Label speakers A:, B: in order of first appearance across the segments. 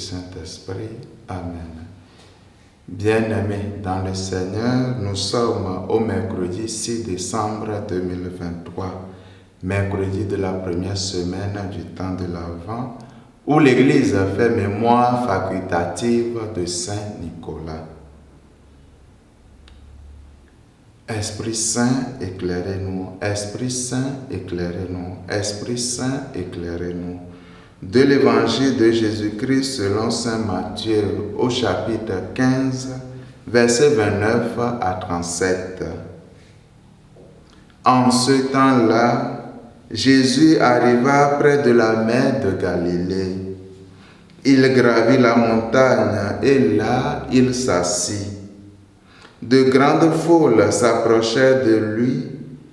A: Saint-Esprit. Amen. Bien-aimés dans le Seigneur, nous sommes au mercredi 6 décembre 2023, mercredi de la première semaine du temps de l'Avent, où l'Église fait mémoire facultative de Saint Nicolas. Esprit Saint, éclairez-nous. Esprit Saint, éclairez-nous. Esprit Saint, éclairez-nous. De l'Évangile de Jésus-Christ selon Saint Matthieu au chapitre 15, versets 29 à 37. En ce temps-là, Jésus arriva près de la mer de Galilée. Il gravit la montagne et là, il s'assit. De grandes foules s'approchaient de lui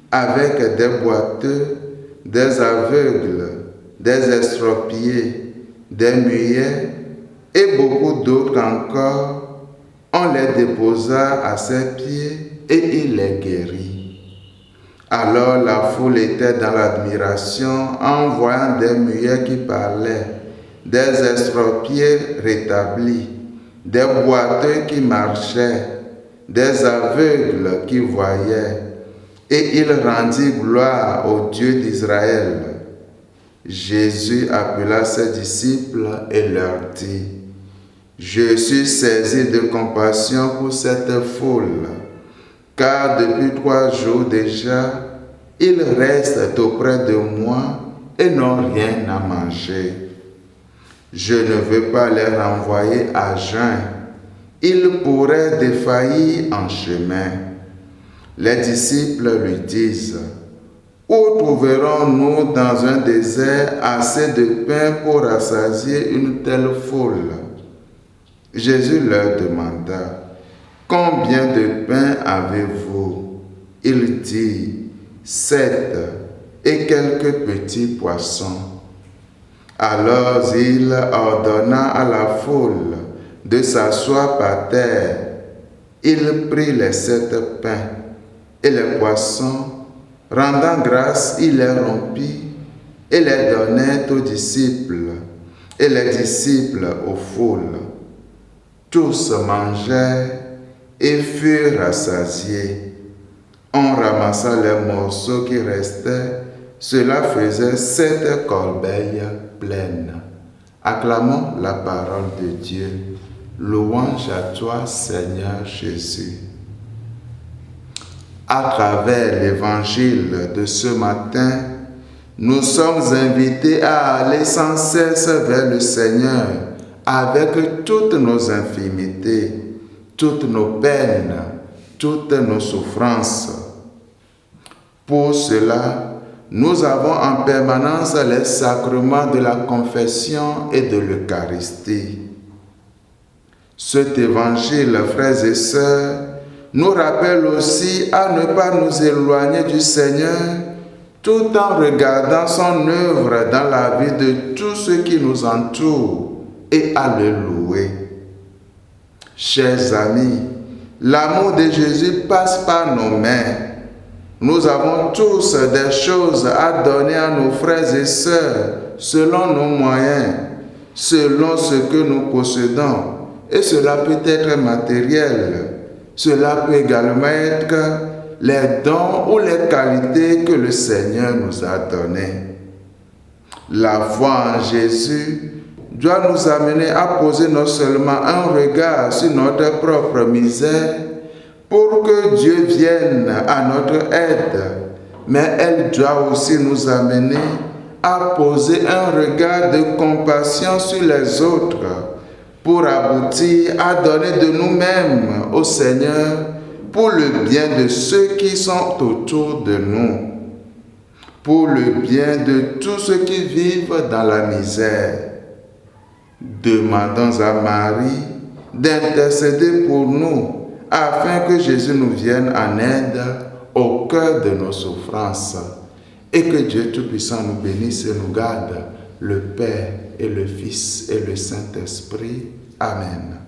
A: avec des boiteux, des aveugles, des estropiés, des muets et beaucoup d'autres encore. On les déposa à ses pieds et il les guérit. Alors la foule était dans l'admiration en voyant des muets qui parlaient, des estropiés rétablis, des boiteux qui marchaient, des aveugles qui voyaient, et il rendit gloire au Dieu d'Israël. Jésus appela ses disciples et leur dit: Je suis saisi de compassion pour cette foule, car depuis 3 jours déjà, ils restent auprès de moi et n'ont rien à manger. Je ne veux pas les renvoyer à jeun. Ils pourraient défaillir en chemin. Les disciples lui disent: Où trouverons-nous dans un désert assez de pain pour rassasier une telle foule? Jésus leur demanda: Combien de pain avez-vous? Il dit: 7 et quelques petits poissons. Alors il ordonna à la foule de s'asseoir par terre. Il prit les 7 pains et les poissons, rendant grâce, il les rompit et les donnait aux disciples, et les disciples aux foules. Tous mangèrent et furent rassasiés. On ramassa les morceaux qui restaient, cela faisait 7 corbeilles pleines. Acclamons la parole de Dieu. Louange à toi, Seigneur Jésus. À travers l'évangile de ce matin, nous sommes invités à aller sans cesse vers le Seigneur avec toutes nos infimités, toutes nos peines, toutes nos souffrances. Pour cela, nous avons en permanence les sacrements de la confession et de l'Eucharistie. Cet évangile, frères et sœurs, nous rappelle aussi à ne pas nous éloigner du Seigneur tout en regardant son œuvre dans la vie de tous ceux qui nous entourent et à le louer. Chers amis, l'amour de Jésus passe par nos mains. Nous avons tous des choses à donner à nos frères et sœurs selon nos moyens, selon ce que nous possédons. Et cela peut être matériel. Cela peut également être les dons ou les qualités que le Seigneur nous a donnés. La foi en Jésus doit nous amener à poser non seulement un regard sur notre propre misère pour que Dieu vienne à notre aide, mais elle doit aussi nous amener à poser un regard de compassion sur les autres pour aboutir à donner de nous-mêmes au Seigneur pour le bien de ceux qui sont autour de nous, pour le bien de tous ceux qui vivent dans la misère. Demandons à Marie d'intercéder pour nous afin que Jésus nous vienne en aide au cœur de nos souffrances et que Dieu Tout-Puissant nous bénisse et nous garde, le Père et le Fils et le Saint-Esprit. Amen.